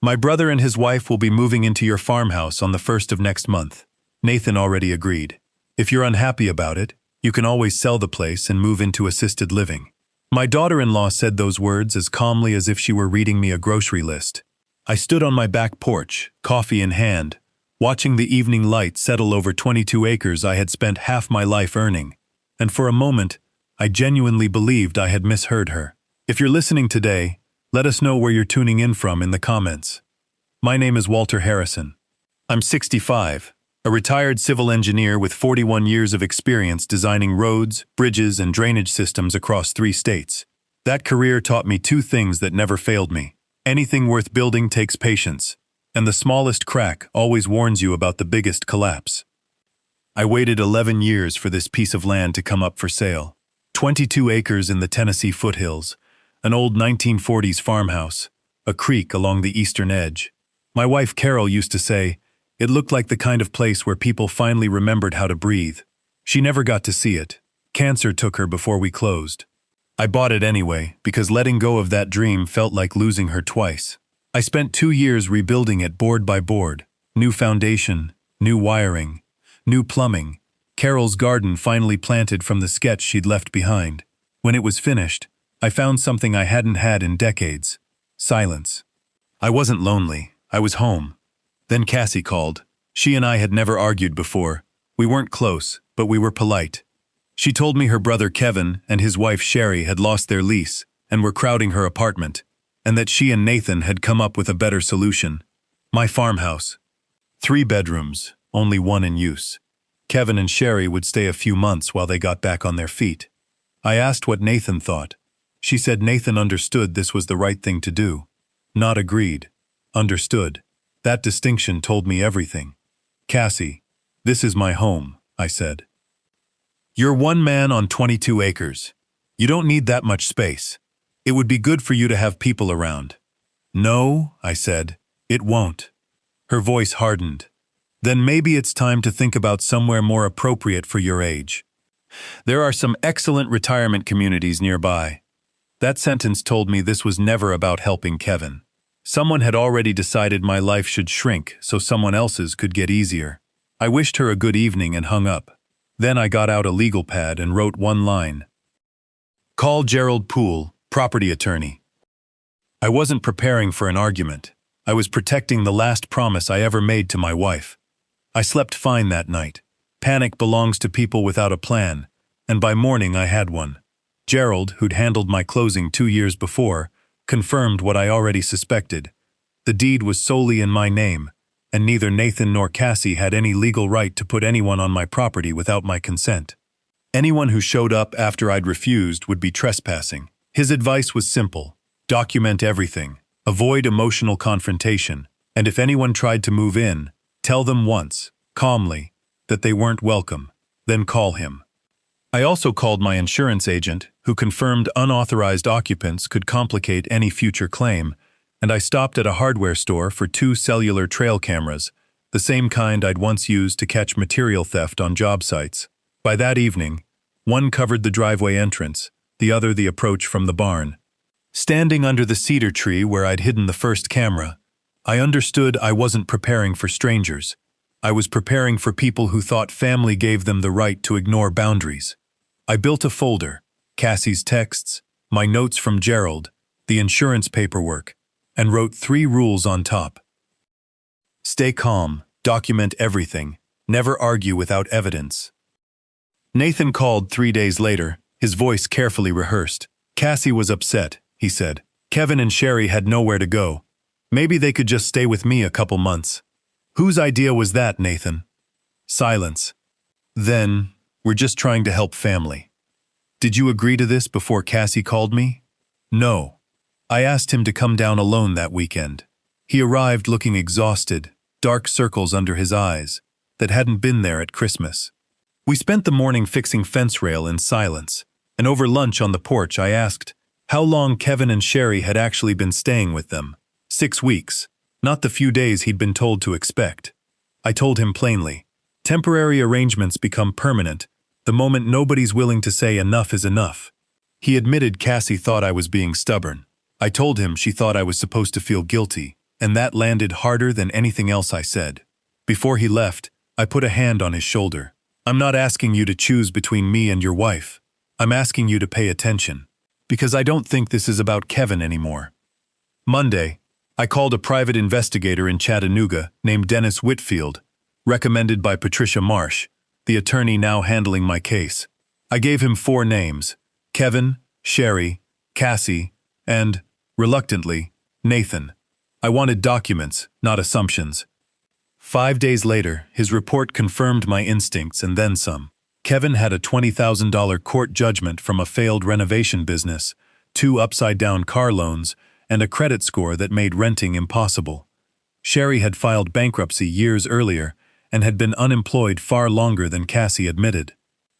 My brother and his wife will be moving into your farmhouse on the 1st of next month. Nathan already agreed. If you're unhappy about it, you can always sell the place and move into assisted living. My daughter-in-law said those words as calmly as if she were reading me a grocery list. I stood on my back porch, coffee in hand, watching the evening light settle over 22 acres I had spent half my life earning, and for a moment, I genuinely believed I had misheard her. If you're listening today, let us know where you're tuning in from in the comments. My name is Walter Harrison. I'm 65, a retired civil engineer with 41 years of experience designing roads, bridges, and drainage systems across 3 states. That career taught me 2 things that never failed me. Anything worth building takes patience, and the smallest crack always warns you about the biggest collapse. I waited 11 years for this piece of land to come up for sale. 22 acres in the Tennessee foothills, an old 1940s farmhouse, a creek along the eastern edge. My wife Carol used to say, it looked like the kind of place where people finally remembered how to breathe. She never got to see it. Cancer took her before we closed. I bought it anyway, because letting go of that dream felt like losing her twice. I spent 2 years rebuilding it board by board. New foundation, new wiring, new plumbing. Carol's garden finally planted from the sketch she'd left behind. When it was finished, I found something I hadn't had in decades. Silence. I wasn't lonely. I was home. Then Cassie called. She and I had never argued before. We weren't close, but we were polite. She told me her brother Kevin and his wife Sherry had lost their lease and were crowding her apartment, and that she and Nathan had come up with a better solution. My farmhouse. 3 bedrooms, only 1 in use. Kevin and Sherry would stay a few months while they got back on their feet. I asked what Nathan thought. She said Nathan understood this was the right thing to do. Not agreed. Understood. That distinction told me everything. Cassie, this is my home, I said. You're one man on 22 acres. You don't need that much space. It would be good for you to have people around. No, I said, it won't. Her voice hardened. Then maybe it's time to think about somewhere more appropriate for your age. There are some excellent retirement communities nearby. That sentence told me this was never about helping Kevin. Someone had already decided my life should shrink so someone else's could get easier. I wished her a good evening and hung up. Then I got out a legal pad and wrote 1 line. Call Gerald Poole, property attorney. I wasn't preparing for an argument. I was protecting the last promise I ever made to my wife. I slept fine that night. Panic belongs to people without a plan, and by morning I had one. Gerald, who'd handled my closing 2 years before, confirmed what I already suspected. The deed was solely in my name, and neither Nathan nor Cassie had any legal right to put anyone on my property without my consent. Anyone who showed up after I'd refused would be trespassing. His advice was simple: document everything, avoid emotional confrontation, and if anyone tried to move in, tell them once, calmly, that they weren't welcome, then call him. I also called my insurance agent, who confirmed unauthorized occupants could complicate any future claim, and I stopped at a hardware store for 2 cellular trail cameras, the same kind I'd once used to catch material theft on job sites. By that evening, one covered the driveway entrance, the other the approach from the barn. Standing under the cedar tree where I'd hidden the first camera, I understood I wasn't preparing for strangers. I was preparing for people who thought family gave them the right to ignore boundaries. I built a folder, Cassie's texts, my notes from Gerald, the insurance paperwork, and wrote 3 rules on top. Stay calm, document everything, never argue without evidence. Nathan called 3 days later, his voice carefully rehearsed. Cassie was upset, he said. Kevin and Sherry had nowhere to go. Maybe they could just stay with me a couple months. Whose idea was that, Nathan? Silence. Then, we're just trying to help family. Did you agree to this before Cassie called me? No. I asked him to come down alone that weekend. He arrived looking exhausted, dark circles under his eyes, that hadn't been there at Christmas. We spent the morning fixing fence rail in silence, and over lunch on the porch I asked how long Kevin and Sherry had actually been staying with them. 6 weeks, not the few days he'd been told to expect. I told him plainly, temporary arrangements become permanent the moment nobody's willing to say enough is enough. He admitted Cassie thought I was being stubborn. I told him she thought I was supposed to feel guilty, and that landed harder than anything else I said. Before he left, I put a hand on his shoulder. I'm not asking you to choose between me and your wife. I'm asking you to pay attention, because I don't think this is about Kevin anymore. Monday, I called a private investigator in Chattanooga named Dennis Whitfield, recommended by Patricia Marsh, the attorney now handling my case. I gave him 4 names: Kevin, Sherry, Cassie, and, reluctantly, Nathan. I wanted documents, not assumptions. 5 days later, his report confirmed my instincts and then some. Kevin had a $20,000 court judgment from a failed renovation business, 2 upside-down car loans, and a credit score that made renting impossible. Sherry had filed bankruptcy years earlier and had been unemployed far longer than Cassie admitted.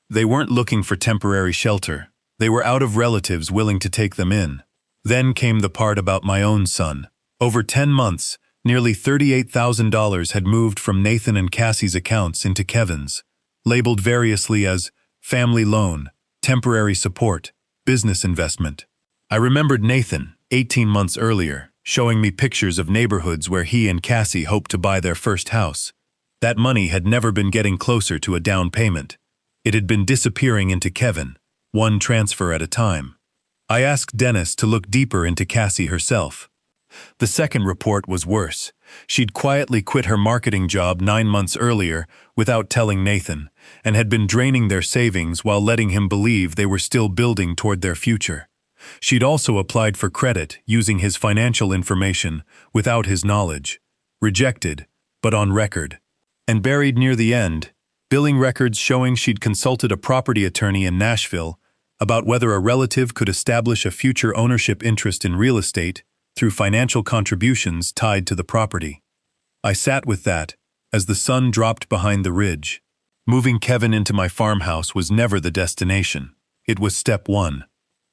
They weren't looking for temporary shelter. They were out of relatives willing to take them in. Then came the part about my own son. Over 10 months, nearly $38,000 had moved from Nathan and Cassie's accounts into Kevin's, labeled variously as family loan, temporary support, business investment. I remembered Nathan, 18 months earlier, showing me pictures of neighborhoods where he and Cassie hoped to buy their first house. That money had never been getting closer to a down payment. It had been disappearing into Kevin, one transfer at a time. I asked Dennis to look deeper into Cassie herself. The second report was worse. She'd quietly quit her marketing job 9 months earlier without telling Nathan, and had been draining their savings while letting him believe they were still building toward their future. She'd also applied for credit using his financial information without his knowledge. Rejected, but on record. And buried near the end, billing records showing she'd consulted a property attorney in Nashville about whether a relative could establish a future ownership interest in real estate through financial contributions tied to the property. I sat with that as the sun dropped behind the ridge. Moving Kevin into my farmhouse was never the destination. It was step 1.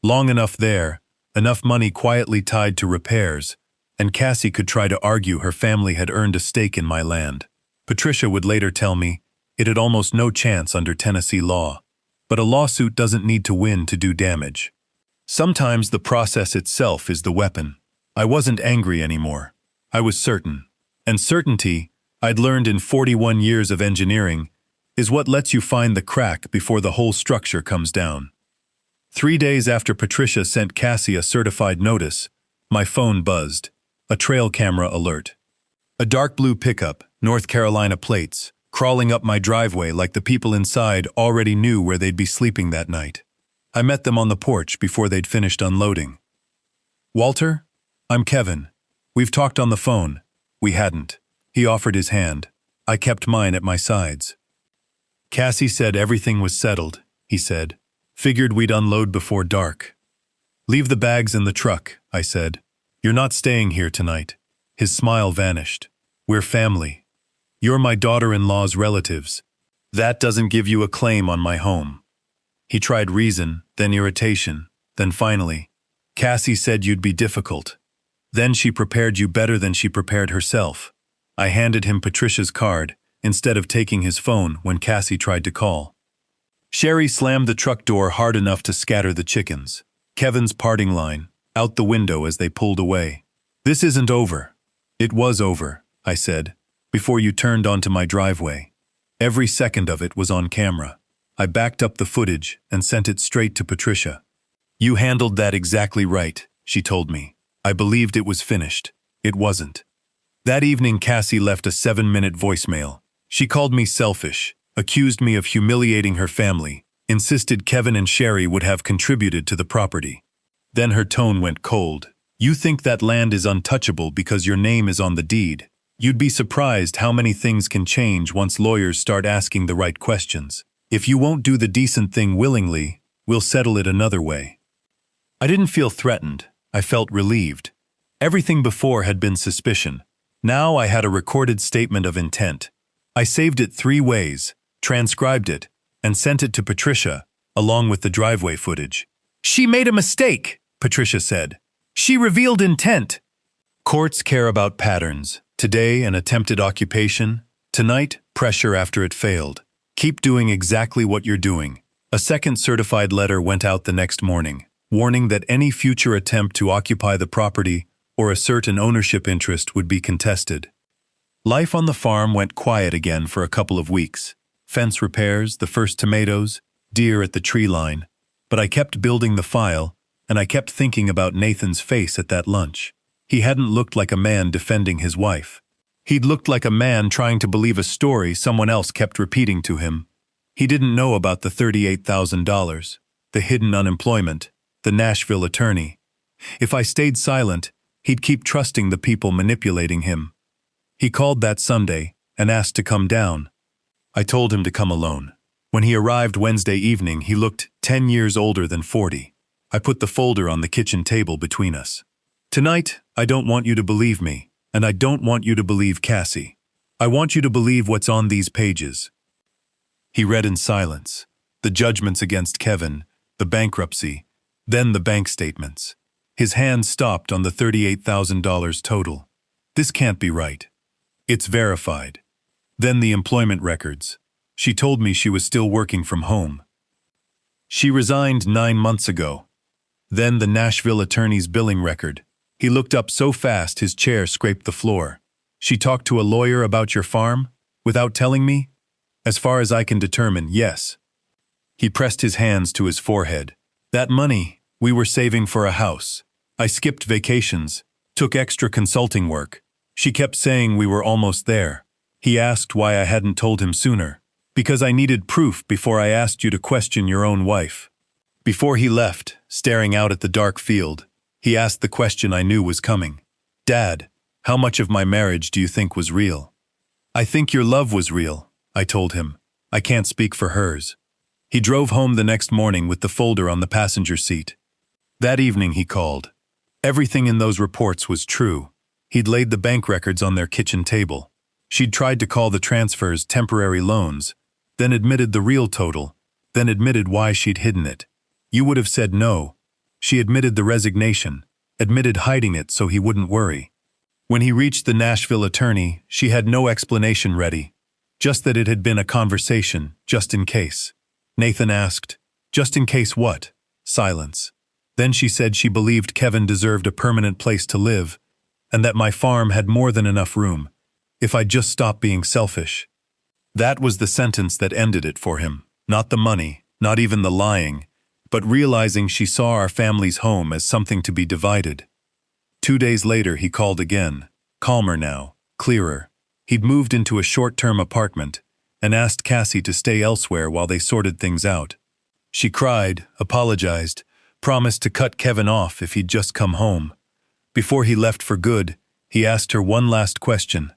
Long enough there, enough money quietly tied to repairs, and Cassie could try to argue her family had earned a stake in my land. Patricia would later tell me it had almost no chance under Tennessee law. But a lawsuit doesn't need to win to do damage. Sometimes the process itself is the weapon. I wasn't angry anymore. I was certain. And certainty, I'd learned in 41 years of engineering, is what lets you find the crack before the whole structure comes down. 3 days after Patricia sent Cassie a certified notice, my phone buzzed. A trail camera alert. A dark blue pickup, North Carolina plates, crawling up my driveway like the people inside already knew where they'd be sleeping that night. I met them on the porch before they'd finished unloading. "Walter? I'm Kevin. We've talked on the phone." We hadn't. He offered his hand. I kept mine at my sides. "Cassie said everything was settled," he said. "Figured we'd unload before dark." "Leave the bags in the truck," I said. "You're not staying here tonight." His smile vanished. "We're family. You're my daughter-in-law's relatives. That doesn't give you a claim on my home." He tried reason, then irritation, then finally, "Cassie said you'd be difficult. Then she prepared you better than she prepared herself." I handed him Patricia's card, instead of taking his phone when Cassie tried to call. Sherry slammed the truck door hard enough to scatter the chickens. Kevin's parting line, out the window as they pulled away. "This isn't over." "It was over," I said, "before you turned onto my driveway." Every second of it was on camera. I backed up the footage and sent it straight to Patricia. "You handled that exactly right," she told me. I believed it was finished. It wasn't. That evening, Cassie left a 7-minute voicemail. She called me selfish, accused me of humiliating her family, insisted Kevin and Sherry would have contributed to the property. Then her tone went cold. "You think that land is untouchable because your name is on the deed. You'd be surprised how many things can change once lawyers start asking the right questions. If you won't do the decent thing willingly, we'll settle it another way." I didn't feel threatened. I felt relieved. Everything before had been suspicion. Now I had a recorded statement of intent. I saved it 3 ways, transcribed it, and sent it to Patricia, along with the driveway footage. "She made a mistake," Patricia said. "She revealed intent." Courts care about patterns. Today, an attempted occupation. Tonight, pressure after it failed. Keep doing exactly what you're doing. A second certified letter went out the next morning, warning that any future attempt to occupy the property or a certain ownership interest would be contested. Life on the farm went quiet again for a couple of weeks. Fence repairs, the first tomatoes, deer at the tree line. But I kept building the file, and I kept thinking about Nathan's face at that lunch. He hadn't looked like a man defending his wife. He'd looked like a man trying to believe a story someone else kept repeating to him. He didn't know about the $38,000, the hidden unemployment, the Nashville attorney. If I stayed silent, he'd keep trusting the people manipulating him. He called that Sunday and asked to come down. I told him to come alone. When he arrived Wednesday evening, he looked 10 years older than 40. I put the folder on the kitchen table between us. Tonight, I don't want you to believe me, and I don't want you to believe Cassie. I want you to believe what's on these pages. He read in silence. The judgments against Kevin, the bankruptcy, then the bank statements. His hand stopped on the $38,000 total. This can't be right. It's verified. Then the employment records. She told me she was still working from home. She resigned 9 months ago. Then the Nashville attorney's billing record. He looked up so fast his chair scraped the floor. She talked to a lawyer about your farm? Without telling me? As far as I can determine, yes. He pressed his hands to his forehead. That money, we were saving for a house. I skipped vacations, took extra consulting work. She kept saying we were almost there. He asked why I hadn't told him sooner. Because I needed proof before I asked you to question your own wife. Before he left, staring out at the dark field, he asked the question I knew was coming. Dad, how much of my marriage do you think was real? I think your love was real, I told him. I can't speak for hers. He drove home the next morning with the folder on the passenger seat. That evening he called. Everything in those reports was true. He'd laid the bank records on their kitchen table. She'd tried to call the transfers temporary loans, then admitted the real total, then admitted why she'd hidden it. You would have said no. She admitted the resignation, admitted hiding it so he wouldn't worry. When he reached the Nashville attorney, she had no explanation ready, just that it had been a conversation, just in case. Nathan asked, just in case what? Silence. Then she said she believed Kevin deserved a permanent place to live, and that my farm had more than enough room, if I'd just stop being selfish. That was the sentence that ended it for him. Not the money, not even the lying, but realizing she saw our family's home as something to be divided. 2 days later he called again, calmer now, clearer. He'd moved into a short-term apartment and asked Cassie to stay elsewhere while they sorted things out. She cried, apologized, promised to cut Kevin off if he'd just come home. Before he left for good, he asked her one last question.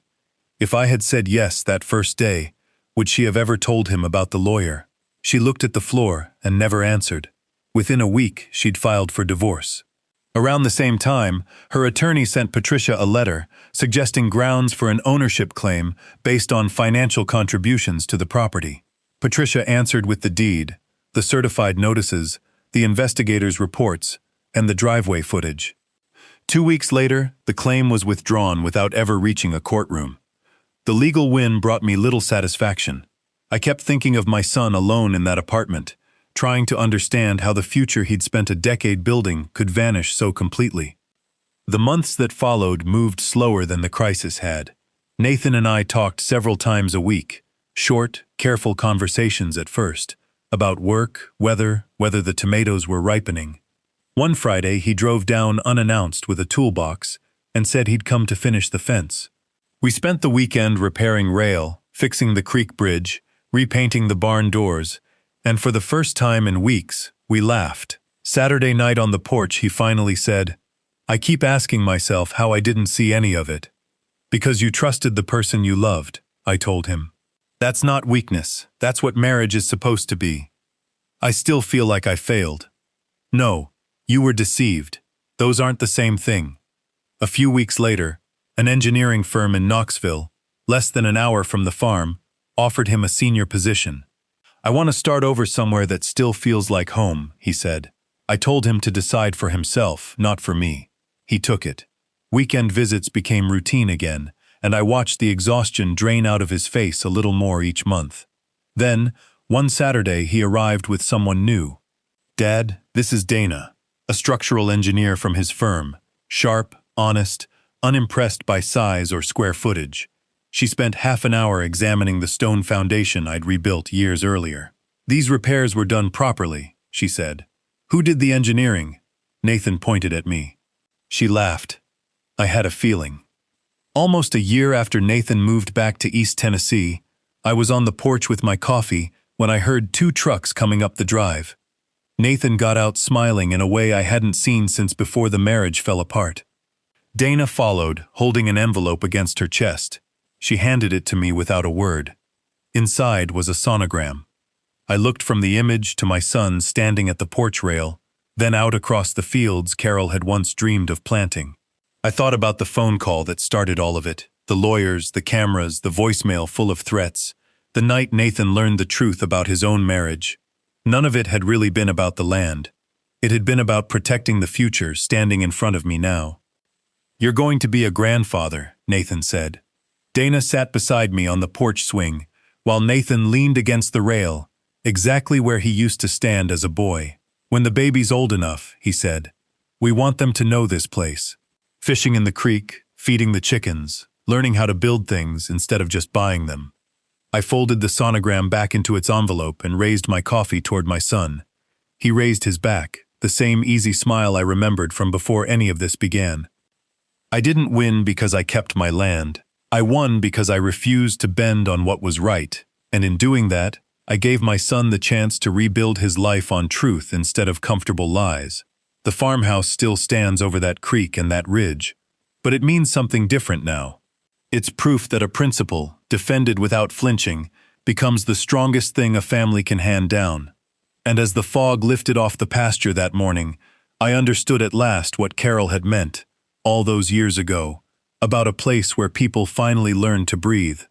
If I had said yes that first day, would she have ever told him about the lawyer? She looked at the floor and never answered. Within a week, she'd filed for divorce. Around the same time, her attorney sent Patricia a letter suggesting grounds for an ownership claim based on financial contributions to the property. Patricia answered with the deed, the certified notices, the investigators' reports, and the driveway footage. 2 weeks later, the claim was withdrawn without ever reaching a courtroom. The legal win brought me little satisfaction. I kept thinking of my son alone in that apartment, trying to understand how the future he'd spent a decade building could vanish so completely. The months that followed moved slower than the crisis had. Nathan and I talked several times a week, short, careful conversations at first, about work, weather, whether the tomatoes were ripening. One Friday, he drove down unannounced with a toolbox and said he'd come to finish the fence. We spent the weekend repairing rail, fixing the creek bridge, repainting the barn doors, and for the first time in weeks, we laughed. Saturday night on the porch, he finally said, I keep asking myself how I didn't see any of it. Because you trusted the person you loved, I told him. That's not weakness, that's what marriage is supposed to be. I still feel like I failed. No, you were deceived. Those aren't the same thing. A few weeks later, an engineering firm in Knoxville, less than an hour from the farm, offered him a senior position. I want to start over somewhere that still feels like home, he said. I told him to decide for himself, not for me. He took it. Weekend visits became routine again, and I watched the exhaustion drain out of his face a little more each month. Then, one Saturday, he arrived with someone new. Dad, this is Dana, a structural engineer from his firm, sharp, honest, unimpressed by size or square footage. She spent half an hour examining the stone foundation I'd rebuilt years earlier. "These repairs were done properly," she said. "Who did the engineering?" Nathan pointed at me. She laughed. I had a feeling. Almost a year after Nathan moved back to East Tennessee, I was on the porch with my coffee when I heard 2 trucks coming up the drive. Nathan got out smiling in a way I hadn't seen since before the marriage fell apart. Dana followed, holding an envelope against her chest. She handed it to me without a word. Inside was a sonogram. I looked from the image to my son standing at the porch rail, then out across the fields Carol had once dreamed of planting. I thought about the phone call that started all of it, the lawyers, the cameras, the voicemail full of threats, the night Nathan learned the truth about his own marriage. None of it had really been about the land. It had been about protecting the future standing in front of me now. "You're going to be a grandfather," Nathan said. Dana sat beside me on the porch swing, while Nathan leaned against the rail, exactly where he used to stand as a boy. "When the baby's old enough," he said, "we want them to know this place. Fishing in the creek, feeding the chickens, learning how to build things instead of just buying them." I folded the sonogram back into its envelope and raised my coffee toward my son. He raised his back, the same easy smile I remembered from before any of this began. I didn't win because I kept my land. I won because I refused to bend on what was right, and in doing that, I gave my son the chance to rebuild his life on truth instead of comfortable lies. The farmhouse still stands over that creek and that ridge, but it means something different now. It's proof that a principle, defended without flinching, becomes the strongest thing a family can hand down. And as the fog lifted off the pasture that morning, I understood at last what Carol had meant, all those years ago, about a place where people finally learned to breathe.